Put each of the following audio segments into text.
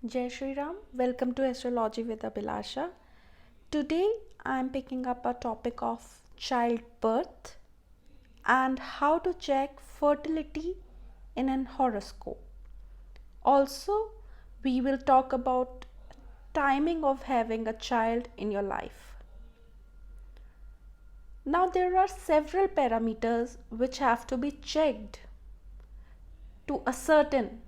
Jai Shri Ram, welcome to Astrology with Abhilasha. Today I am picking up a topic of childbirth and how to check fertility in an horoscope. Also, we will talk about timing of having a child in your life. Now, there are several parameters which have to be checked to ascertain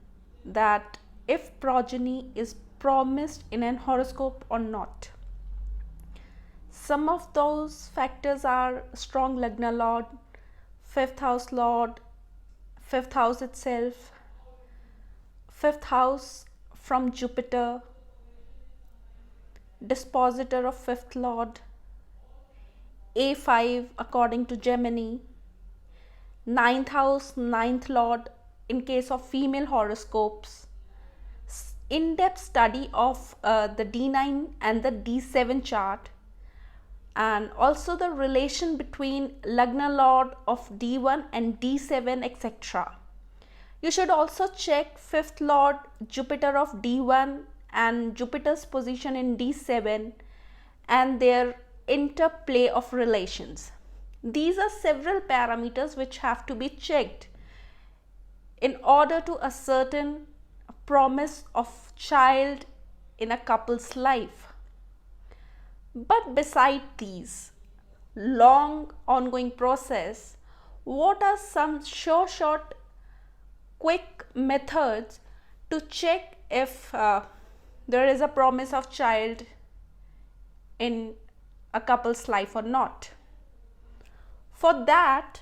that if progeny is promised in an horoscope or not. Some of those factors are strong Lagna Lord, fifth house Lord, fifth house itself, fifth house from Jupiter, dispositor of fifth Lord, A5 according to Gemini, ninth house, ninth Lord in case of female horoscopes, in-depth study of the D9 and the D7 chart, and also the relation between Lagna Lord of D1 and D7, etc. You should also check fifth Lord Jupiter of D1 and Jupiter's position in D7 and their interplay of relations. These are several parameters which have to be checked in order to ascertain a promise of child in a couple's life. But beside these long ongoing process, what are some short quick methods to check if there is a promise of child in a couple's life or not? For that,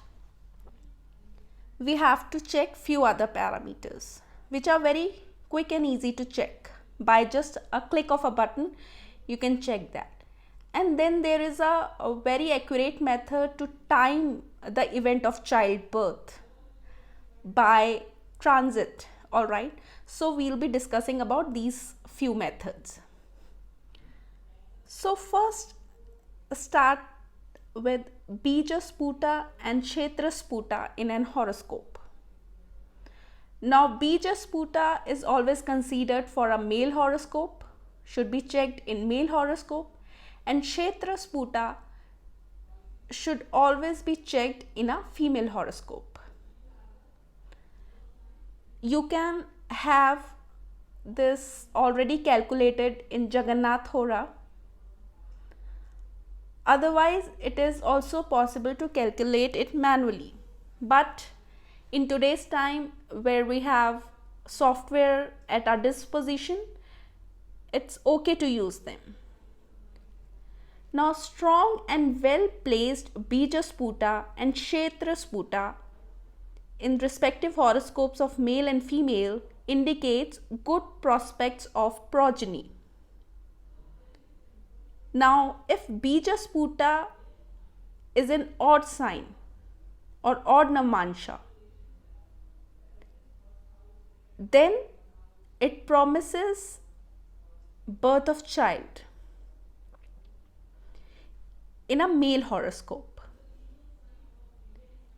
we have to check few other parameters which are very quick and easy to check. By just a click of a button, you can check that. And then there is a very accurate method to time the event of childbirth by transit. All right, so we'll be discussing about these few methods. So first, start with Bija Sputa and Kshetra Sputa in an horoscope. Now, Bija Sputa is always considered for a male horoscope, should be checked in male horoscope, and Kshetra Sputa should always be checked in a female horoscope. You can have this already calculated in Jagannath Hora. Otherwise, it is also possible to calculate it manually. But in today's time, where we have software at our disposition, it's okay to use them. Now, strong and well placed Bija Sputa and Kshetra Sputa in respective horoscopes of male and female indicates good prospects of progeny. Now, if Bija Sputa is an odd sign or odd Namansha, then it promises birth of child in a male horoscope.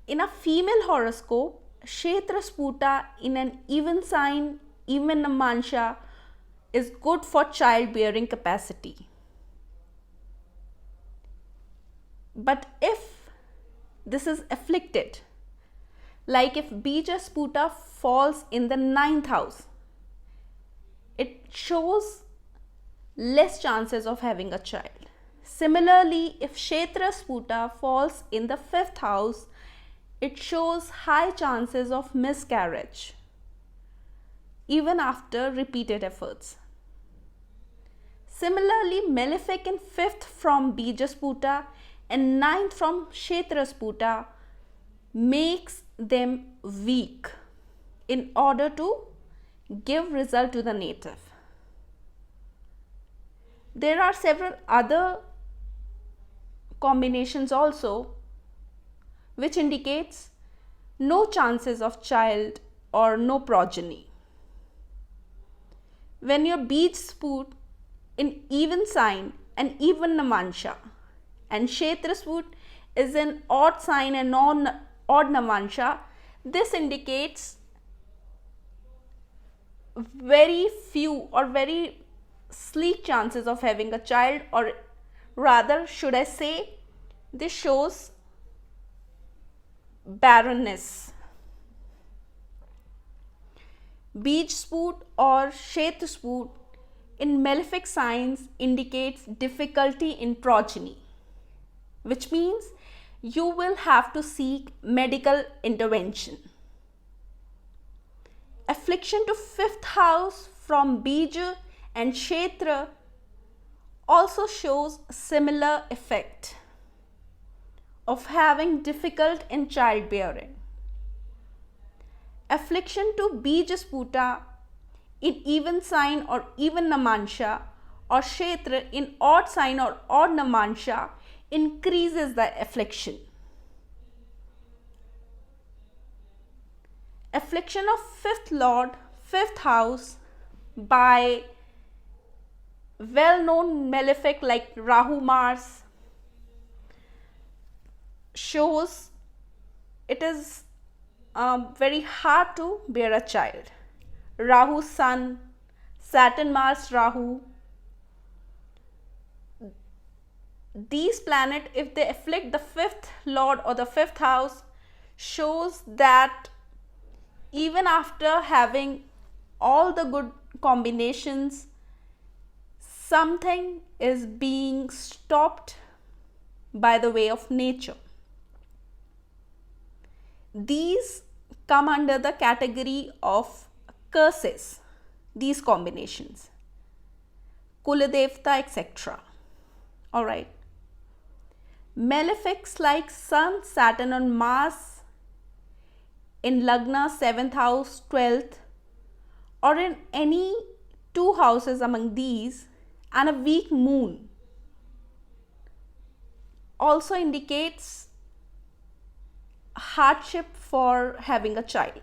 In a female horoscope, Kshetra Sputa in an even sign, even Namansha is good for childbearing capacity. But if this is afflicted, like if Bija Sputa falls in the ninth house, it shows less chances of having a child. Similarly, if Kshetra Sputa falls in the fifth house, it shows high chances of miscarriage, even after repeated efforts. Similarly, malefic in fifth from Bija Sputa and ninth from Kshetra Sputa makes them weak in order to give result to the native. There are several other combinations also which indicates no chances of child or no progeny. When your Bij Sput in even sign and even Namansha and Kshetra Sput is an odd sign and odd Namansha, this indicates very few or very sleek chances of having a child, or rather should I say, this shows barrenness. Bijsput or Kshetrsput in malefic signs indicates difficulty in progeny, which means you will have to seek medical intervention. Affliction to fifth house from Bija and Kshetra also shows similar effect of having difficult in childbearing. Affliction to Bijasputa in even sign or even Namansha, or Kshetra in odd sign or odd Namansha increases the affliction. Affliction of fifth lord, fifth house by well-known malefic like Rahu Mars shows it is very hard to bear a child. Rahu Sun, Saturn Mars Rahu, these planets, if they afflict the fifth lord or the fifth house, shows that even after having all the good combinations, something is being stopped by the way of nature. These come under the category of curses, these combinations, Kuladevta, etc. Alright. Malefics like Sun, Saturn, and Mars in Lagna, 7th house, 12th, or in any two houses among these, and a weak moon also indicates hardship for having a child.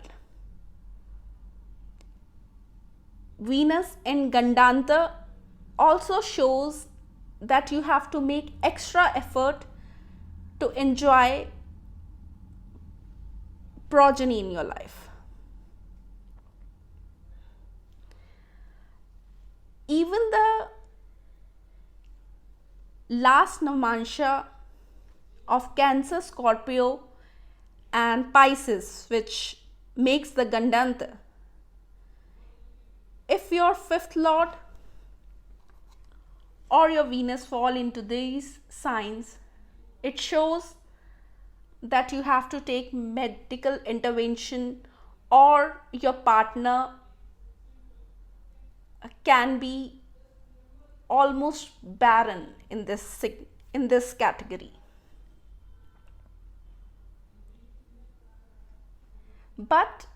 Venus in Gandanta also shows that you have to make extra effort to enjoy progeny in your life. Even the last Namansha of Cancer, Scorpio and Pisces, which makes the Gandanta, if your fifth lord or your Venus fall into these signs, it shows that you have to take medical intervention, or your partner can be almost barren in this category. But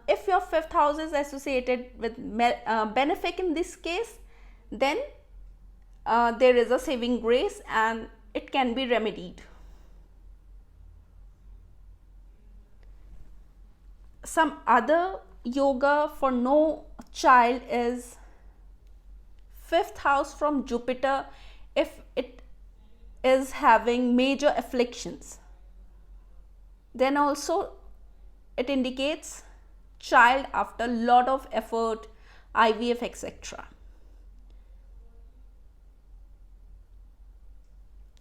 if your fifth house is associated with benefic in this case, then there is a saving grace and it can be remedied. Some other yoga for no child is fifth house from Jupiter if it is having major afflictions. Then also it indicates child after lot of effort, IVF, etc.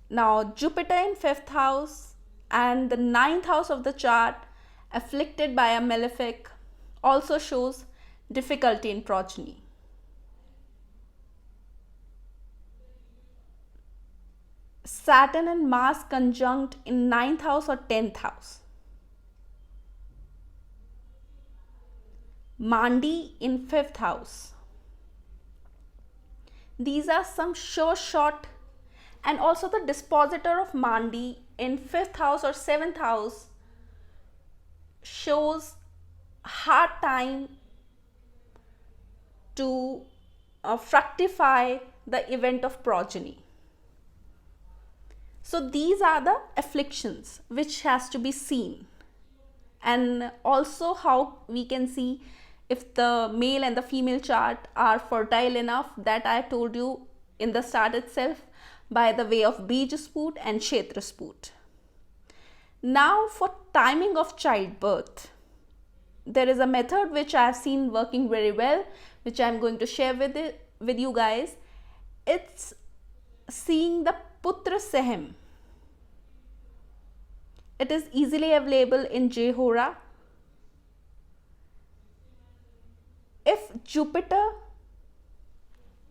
Now Jupiter in fifth house and the ninth house of the chart afflicted by a malefic also shows difficulty in progeny. Saturn and Mars conjunct in ninth house or 10th house. Mandi in fifth house. These are some sure shot, and also the dispositor of Mandi in fifth house or seventh house shows hard time to fructify the event of progeny. So these are the afflictions which has to be seen, and also how we can see if the male and the female chart are fertile enough, that I told you in the start itself, by the way of Bijsput and Kshetrasput. Now for timing of childbirth, there is a method which I have seen working very well, which I am going to share with you guys. It's seeing the Putra Sahem. It is easily available in Jehora. If Jupiter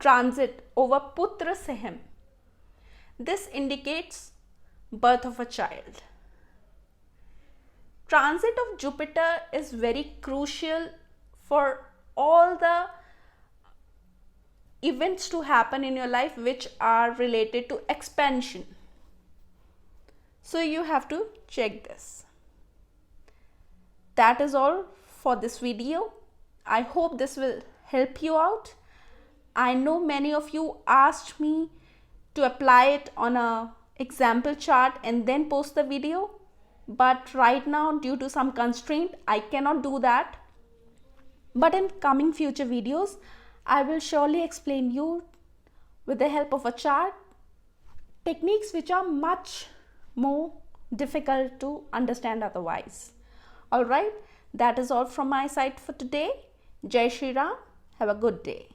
transit over Putra Sahem, this indicates birth of a child. Transit of Jupiter is very crucial for all the events to happen in your life which are related to expansion. So you have to check this. That is all for this video. I hope this will help you out. I know many of you asked me to apply it on a example chart and then post the video, but right now due to some constraint I cannot do that. But in coming future videos I will surely explain you with the help of a chart techniques which are much more difficult to understand otherwise. Alright, that is all from my side for today. Jai Shri Ram. Have a good day.